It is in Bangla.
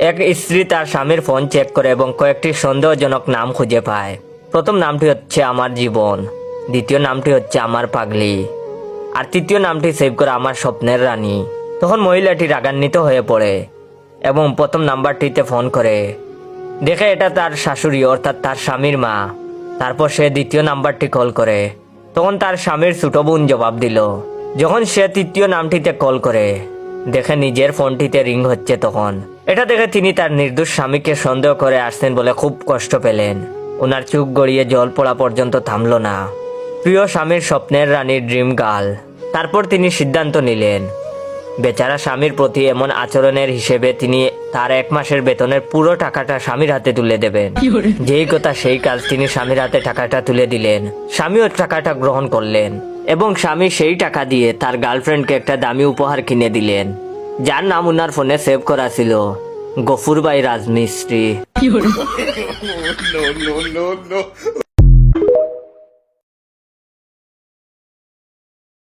এক স্ত্রী তার স্বামীর ফোন চেক করে এবং কয়েকটি সন্দেহজনক নাম খুঁজে পায়। প্রথম নামটি হচ্ছে আমার জীবন, দ্বিতীয় নামটি হচ্ছে আমার পাগলি, আর তৃতীয় নামটি সেভ করে আমার স্বপ্নের রানী। তখন মহিলাটি রাগান্বিত হয়ে পড়ে এবং প্রথম নাম্বারটিতে ফোন করে, দেখে এটা তার শাশুড়ি অর্থাৎ তার স্বামীর মা। তারপর সে দ্বিতীয় নাম্বারটি কল করে, তখন তার স্বামীর ছোট বোন জবাব দিল। যখন সে তৃতীয় নামটিতে কল করে দেখে নিজের ফোনটিতে রিং হচ্ছে, তখন এটা দেখে তিনি তার নির্দোষ স্বামীকে সন্দেহ করে আসছেন বলে খুব কষ্ট পেলেন। ওনার চোখ গড়িয়ে জল পড়া পর্যন্ত থামল না। প্রিয় স্বামীর স্বপ্নের রানীর ড্রিম গার্ল। তারপর তিনি সিদ্ধান্ত নিলেন বেচারা স্বামীর প্রতি এমন আচরণের হিসেবে তিনি তার 1 মাসের বেতনের পুরো টাকাটা স্বামীর হাতে তুলে দেবেন। যেই কথা সেই কাজ, তিনি স্বামীর হাতে টাকাটা তুলে দিলেন। স্বামীও টাকাটা গ্রহণ করলেন এবং স্বামী সেই টাকা দিয়ে তার গার্লফ্রেন্ডকে একটা দামি উপহার কিনে দিলেন, যার নাম ওনার ফোনে সেভ করা ছিল গফুর ভাই রাজমিস্ত্রি।